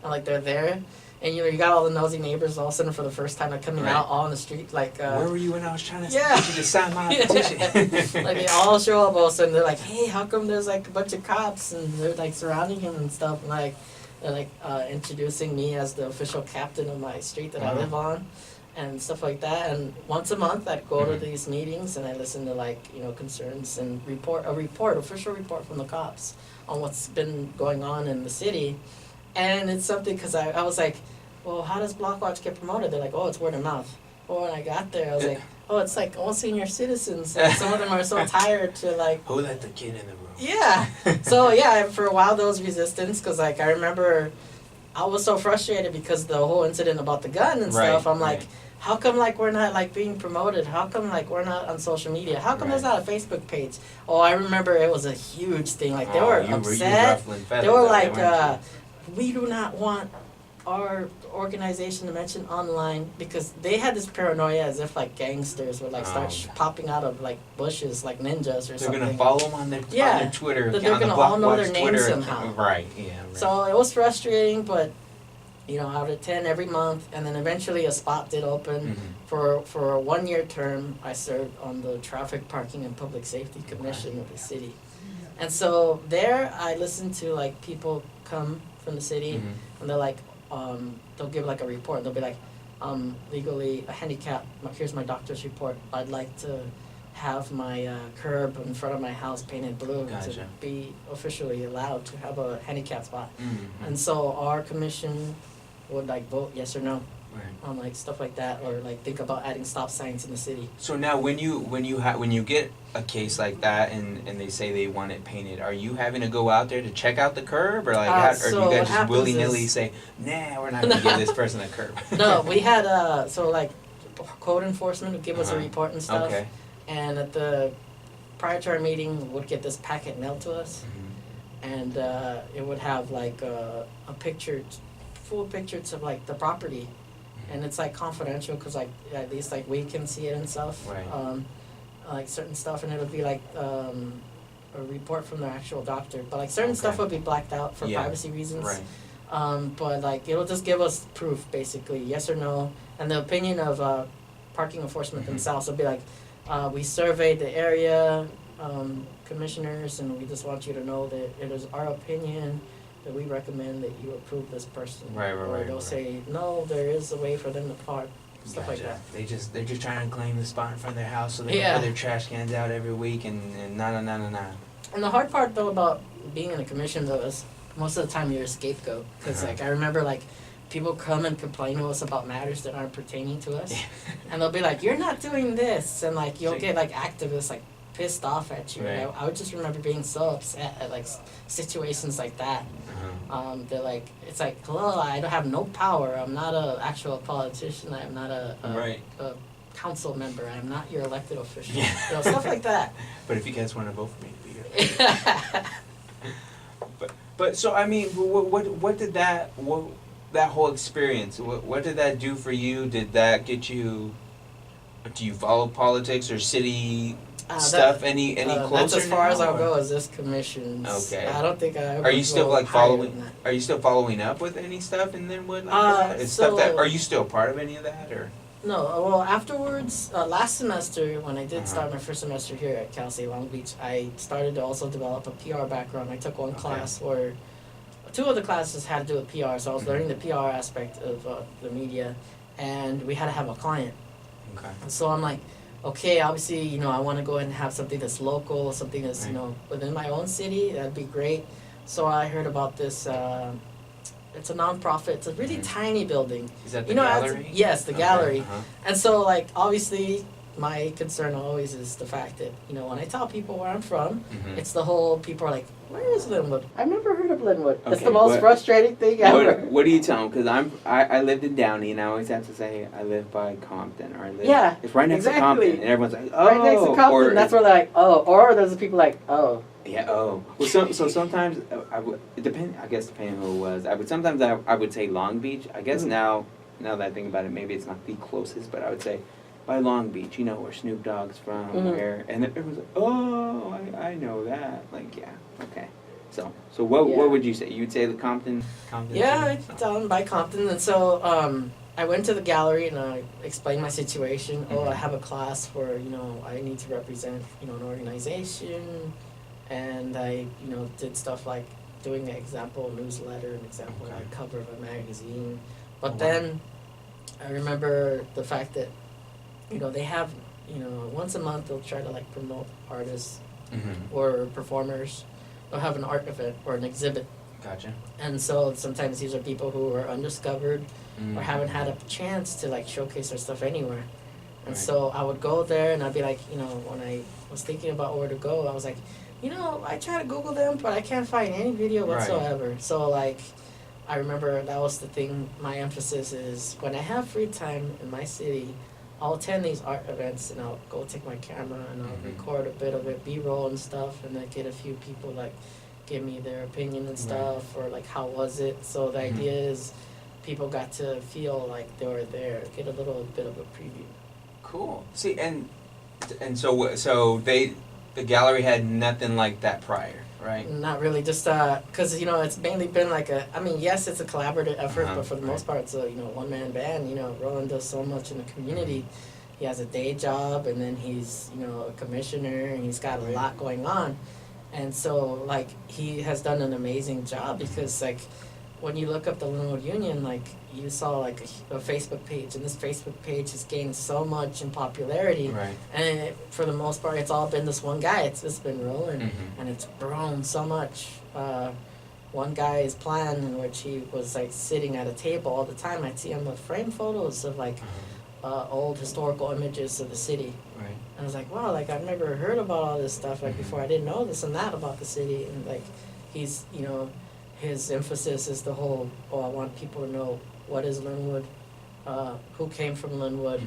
and like they're there, and you got all the nosy neighbors all of a sudden for the first time like coming Right. out all on the street like. Where were you when I was trying to Yeah. get you to sign my petition? Like they all show up all of a sudden. They're like, "Hey, how come there's like a bunch of cops and they're like surrounding him and stuff?" And like they're like introducing me as the official captain of my street that I Uh-huh. live on, and stuff like that. And once a month, I'd go to Mhm. these meetings and I listen to like concerns and official report from the cops on what's been going on in the city. And it's something because I was like, well, how does Blockwatch get promoted? They're like, oh, it's word of mouth. Well, when I got there, I was like, oh, it's like all senior citizens. And some of them are so tired to like, Who let the kid in the room? yeah. So yeah, for a while there was resistance because like I remember I was so frustrated because the whole incident about the gun and stuff. Right, I'm like, right. how come like we're not like being promoted? How come like we're not on social media? How come there's Right. not a Facebook page? Oh, I remember it was a huge thing. Like they Oh, were you upset. ruffling feathers They were up there, like, weren't we do not want our organization to mention online because they had this paranoia as if like gangsters would like start Oh. popping out of like bushes like ninjas or They're something. gonna follow them on their Yeah, Twitter. that they're on the gonna all know their Blockwatch names Twitter somehow. account. Right. Yeah. Right. So it was frustrating, but out of 10 every month, and then eventually a spot did open. Mhm. For a 1-year term, I served on the Traffic Parking and Public Safety Commission of the city. And so there I listened to like people come from the city Mhm. and they're like, they'll give like a report. They'll be like, legally a handicap, here's my doctor's report. I'd like to have my curb in front of my house painted blue to Gotcha. be officially allowed to have a handicap spot. Mhm. And so our commission would like vote yes or no Right. on like stuff like that, or like think about adding stop signs in the city. So now, when you get a case like that, and they say they want it painted, are you having to go out there to check out the curb, or like, or do so you what guys just happens willy nilly is- say, nah, we're not gonna give this person a curb? No, we had so like code enforcement would give us a Uh-huh. report and stuff, Okay. and at the prior to our meeting, would get this packet mailed to us, Mhm. and it would have like a picture, full pictures of like the property, and it's like confidential because like at least like we can see it and stuff. Right. Like certain stuff, and it'll be like a report from the actual doctor, but like certain stuff Okay. would be blacked out for Yeah. privacy reasons. Right. But like it'll just give us proof, basically, yes or no, and the opinion of parking enforcement Mhm. themselves will be like, we surveyed the area commissioners, and we just want you to know that it is our opinion that we recommend that you approve this person. Right, right, or right, they'll right. say, no, there is a way for them to park, stuff like Gotcha. that. They're just trying to claim the spot in front of their house so they Yeah. can put their trash cans out every week and nah. And the hard part though about being in a commission though is most of the time you're a scapegoat, because Uh-huh. like I remember like people come and complain to us about matters that aren't pertaining to us, and they'll be like, you're not doing this, and like you'll get like activists like pissed off at you. Right. And I would just remember being so upset at like situations like that. Uh-huh. They're like, it's like, hello, I don't have no power, I'm not a actual politician, I'm not a Right. council member, I'm not your elected official. Yeah. Stuff like that. But if you guys want to vote for me, be here. But so I mean, what did that whole experience? What did that do for you? Did that get you? Do you follow politics or city stuff any closer? That's as far now, as I'll or- go as this commission. Okay. I don't think I ever Are you still go like higher following? than that. Are you still following up with any stuff in Linwood like that? Is stuff that so- are you still part of any of that or? No, well, afterwards, last semester, when I did Uh-huh. start my first semester here at Cal State Long Beach, I started to also develop a PR background. I took one Okay. class where 2 of the classes had to do with PR, so I was Mhm. learning the PR aspect of the media, and we had to have a client. Okay. And so I'm like, okay, obviously, I want to go ahead and have something that's local, something that's, Right. within my own city. That'd be great. So I heard about this, it's a nonprofit, it's a really Mhm. tiny building. Is that the It's- gallery? yes, the Okay, gallery. uh-huh. And so, like, obviously, my concern always is the fact that, when I tell people where I'm from, Mhm. it's the whole, people are like, where is Linwood? I've never heard of Linwood. It's Okay, the most what- frustrating thing ever. What do you tell them? Because I lived in Downey, and I always have to say I live by Compton, or I live. Yeah, It's right next exactly. to Compton, and everyone's like, oh. Right next to Compton, or that's where they're like, oh. Or there's the people like, oh, Yeah. Oh. Well, so sometimes I would. It depend. I guess depending who it was, I would sometimes I would say Long Beach. I guess now that I think about it, maybe it's not the closest, but I would say by Long Beach. You know where Snoop Dogg's from, where and it was like, oh, I know that. Like yeah, okay. So what Yeah. what would you say? You'd say the Compton. Yeah, it's down by Compton, and so I went to the gallery and I explained my situation. Oh, I have a class where I need to represent an organization, and I did stuff like doing an example newsletter, an example like cover of a magazine. But then I remember the fact that they have once a month they'll try to like promote artists or performers. They'll have an art event or an exhibit. Gotcha. And so sometimes these are people who are undiscovered or haven't had a chance to like showcase their stuff anywhere. And Right. so I would go there and I'd be like, when I was thinking about where to go, I was like, I try to Google them, but I can't find any video Right. whatsoever. So like, I remember that was the thing, my emphasis is when I have free time in my city, I'll attend these art events and I'll go take my camera and I'll record a bit of it, B-roll and stuff, and then get a few people like give me their opinion and stuff or like how was it. So the idea is people got to feel like they were there, get a little bit of a preview. Cool. See, and so the gallery had nothing like that prior, right? Not really, just because it's mainly been like yes, it's a collaborative effort, but for the most part, it's a one-man band. Roland does so much in the community. He has a day job, and then he's a commissioner, and he's got a lot going on, and so like he has done an amazing job because like when you look up the Linwood Union, like you saw like a Facebook page, and this Facebook page has gained so much in popularity. Right. And for the most part, it's all been this one guy. It's just been rolling, and it's grown so much. One guy's plan in which he was like sitting at a table all the time. I'd see him with frame photos of like old historical images of the city. Right. And I was like, wow, like I've never heard about all this stuff like before. I didn't know this and that about the city. And like he's, his emphasis is the whole, I want people to know what is Linwood, who came from Linwood,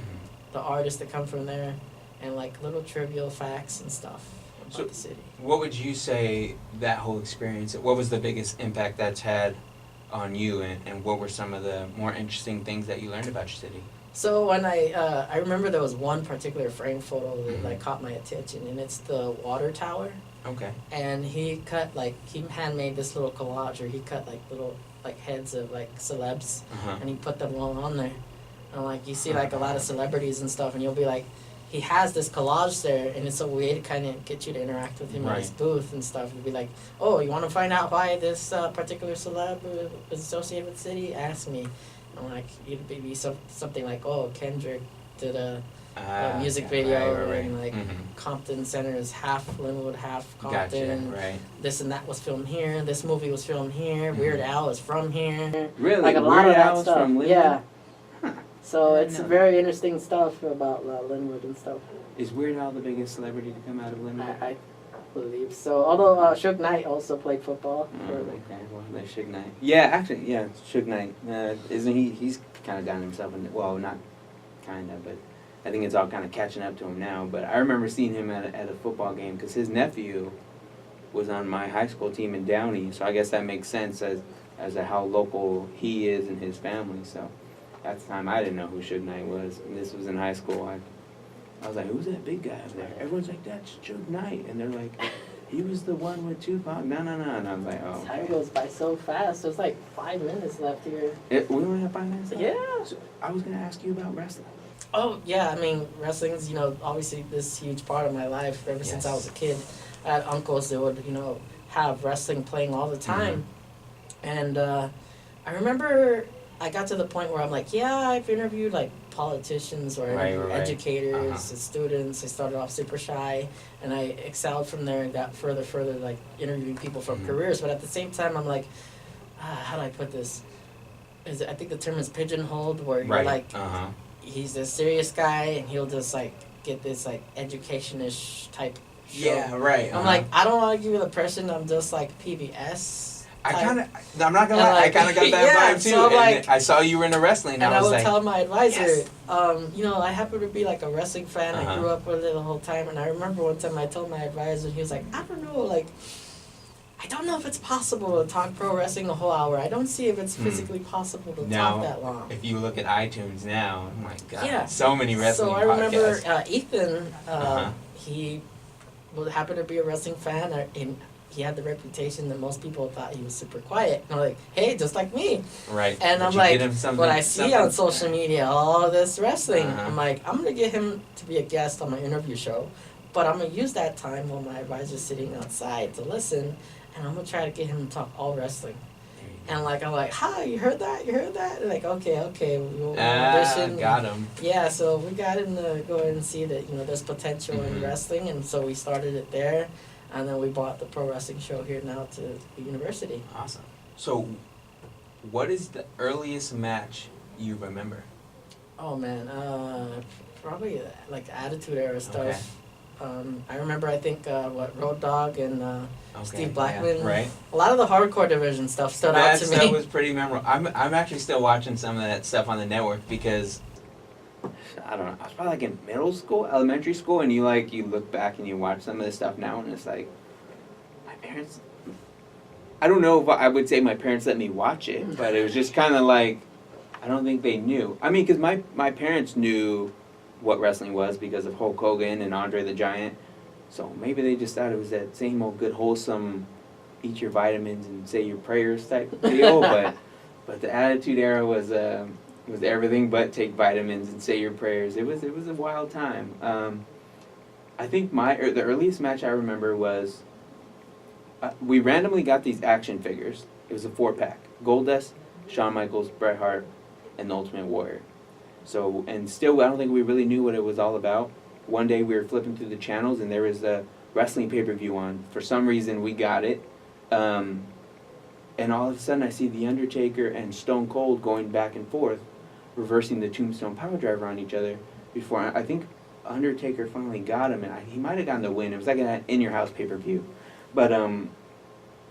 the artists that come from there, and like little trivial facts and stuff about So- the city. What would you say that whole experience? What was the biggest impact that's had on you, and what were some of the more interesting things that you learned about your city? So when I remember there was one particular frame photo that like caught my attention, and it's the water tower. Okay. And he handmade this little collage, or he cut like little like heads of like celebs, and he put them all on there. And like you see like a lot of celebrities and stuff, and you'll be like, he has this collage there, and it's a way to kind of get you to interact with him in his booth and stuff. And be like, oh, you want to find out why this particular celeb is associated with the city? Ask me. And like it'd be something like, oh, Kendrick did a music video, right. and like Compton Center is half Linwood, half Compton. Gotcha. Right. This and that was filmed here. This movie was filmed here. Weird Al is from here. Really? Like a lot Weird of that Al's stuff. from Linwood? Yeah. Huh. So I it's didn't know very interesting stuff about Linwood and stuff. Is Weird Al the biggest celebrity to come out of Linwood? I believe so. Although Suge Knight also played football. Oh, okay, well, there's Suge Knight. Yeah, actually, yeah, Suge Knight. Isn't he? He's kind of down himself in well, not kind of, but I think it's all kind of catching up to him now. But I remember seeing him at a football game because his nephew was on my high school team in Downey, so I guess that makes sense as to how local he is and his family. So at the time, I didn't know who Suge Knight was, and this was in high school. I was like, who's that big guy over there? Everyone's like, that's Suge Knight, and they're like, he was the one with Tupac. No. And I was like, oh. Time goes by so fast. There's like 5 minutes left here. We only have 5 minutes left? Yeah. So I was going to ask you about wrestling. Oh yeah, I mean wrestling's obviously this huge part of my life ever since I was a kid. I had uncles that would have wrestling playing all the time, and I remember I got to the point where I'm like, yeah, I've interviewed like politicians or Right. educators, students. I started off super shy, and I excelled from there and got further like interviewing people from careers. But at the same time, I'm like, how do I put this? I think the term is pigeonholed, where you're like. He's a serious guy, and he'll just like get this like education-ish type show. Yeah, right. I'm like, I don't want to give you the impression I'm just like PBS. I time. kind of, I'm not gonna And lie, I like- kind of got that yeah, vibe too. so and like- I saw you were into wrestling, and And I I was would like, tell my advisor, yes. you know, I happen to be like a wrestling fan. I Uh-huh. grew up with it the whole time. And I remember one time I told my advisor, and he was like, I don't know, like, I don't know if it's possible to talk pro wrestling a whole hour. I don't see if it's physically possible to Now, talk that long. if you look at iTunes now, oh my god, Yeah. so many wrestling So I remember podcasts. Ethan, Uh-huh. he happened to be a wrestling fan, and he had the reputation that most people thought he was super quiet. And I'm like, hey, just like me. Right. And But I'm you like, get him something- when I see something- on social media all this wrestling, Uh-huh. I'm like, I'm gonna get him to be a guest on my interview show, but I'm gonna use that time while my advisor's sitting outside to listen, and I'm gonna try to get him to talk all wrestling. There you go. And like, I'm like, hi, you heard that? You heard that? And like, okay, we'll Ah, audition. got him. Yeah, so we got him to go ahead and see that, you know, there's potential Mhm. in wrestling, and so we started it there, and then we brought the pro wrestling show here now to the university. Awesome. So, what is the earliest match you remember? Oh man, probably like Attitude Era stuff. I remember, I think, Road Dogg and Okay. Steve Blackman. Yeah, right. A lot of the hardcore division stuff stood out That to stuff me. was pretty memorable. I'm actually still watching some of that stuff on the network because I don't know. I was probably like in middle school, elementary school, and you look back and you watch some of this stuff now, and it's like, my parents. I don't know if I would say my parents let me watch it, but it was just kind of like, I don't think they knew. I mean, because my parents knew what wrestling was because of Hulk Hogan and Andre the Giant, so maybe they just thought it was that same old good wholesome, eat your vitamins and say your prayers type deal, but the Attitude Era was everything but take vitamins and say your prayers. It was a wild time. I think the earliest match I remember was we randomly got these action figures. It was a 4-pack: Goldust, Shawn Michaels, Bret Hart, and the Ultimate Warrior. So, and still, I don't think we really knew what it was all about. One day we were flipping through the channels and there was a wrestling pay-per-view on. For some reason, we got it. And all of a sudden, I see The Undertaker and Stone Cold going back and forth, reversing the Tombstone Powerdriver on each other. Before I think Undertaker finally got him, and he might have gotten the win. It was like an in-your-house pay-per-view. But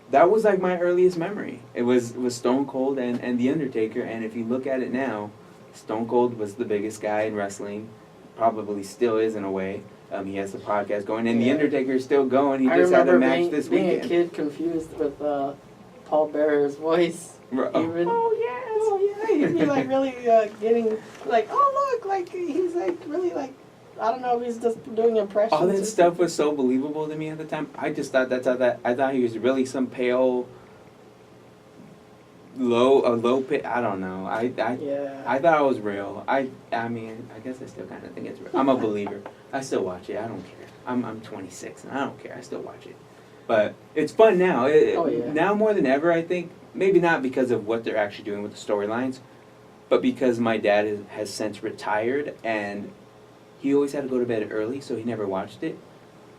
that was like my earliest memory. It was Stone Cold and The Undertaker, and if you look at it now, Stone Cold was the biggest guy in wrestling, probably still is in a way. He has the podcast going, and The Yeah. Undertaker is still going. He I just had a remember match this being weekend. a kid confused with Paul Bearer's voice. Even, oh yeah, he'd be like really getting like, oh look, like he's like really like, I don't know if he's just doing impressions. All or that stuff was so believable to me at the time. I just thought I thought he was really some pale, low pit. I don't know. Yeah. I thought it was real. I mean, I guess I still kind of think it's real. I'm a believer. I still watch it. I don't care. I'm 26 and I don't care. I still watch it. But it's fun now. Oh, yeah. Now more than ever, I think. Maybe not because of what they're actually doing with the storylines, but because my dad has since retired and he always had to go to bed early, so he never watched it.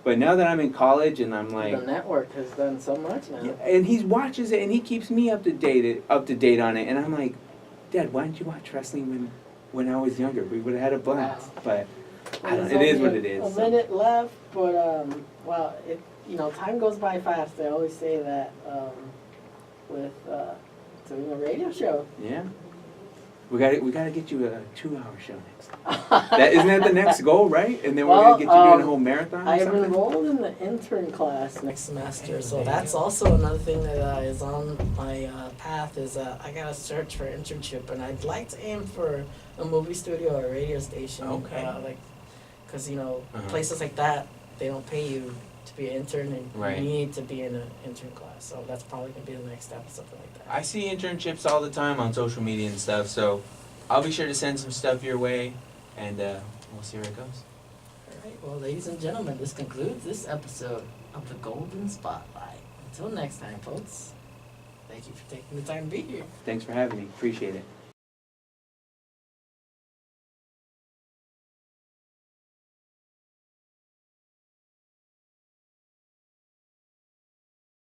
But now that I'm in college and I'm like, The network has done so much now. yeah, and he watches it and he keeps me up to date on it, and I'm like, Dad, why didn't you watch wrestling when I was younger? We would have had a blast. But I don't, There's it is only what it is. A so. minute left, but well, time goes by fast. They always say that with doing a radio show. Yeah, we got to get you a 2-hour show next. Isn't that the next goal, right? And then we're Well, gonna get you doing a whole marathon. Or I something? enrolled in the intern class next semester, so that's also another thing that is on my path. Is I gotta search for internship, and I'd like to aim for a movie studio or a radio station. Okay. Because Uh-huh. places like that, they don't pay you to be an intern, and Right. you need to be in an intern class. So that's probably gonna be the next step, or something like that. I see internships all the time on social media and stuff, so I'll be sure to send some stuff your way, and we'll see where it goes. All right. Well, ladies and gentlemen, this concludes this episode of the Golden Spotlight. Until next time, folks. Thank you for taking the time to be here. Thanks for having me. Appreciate it.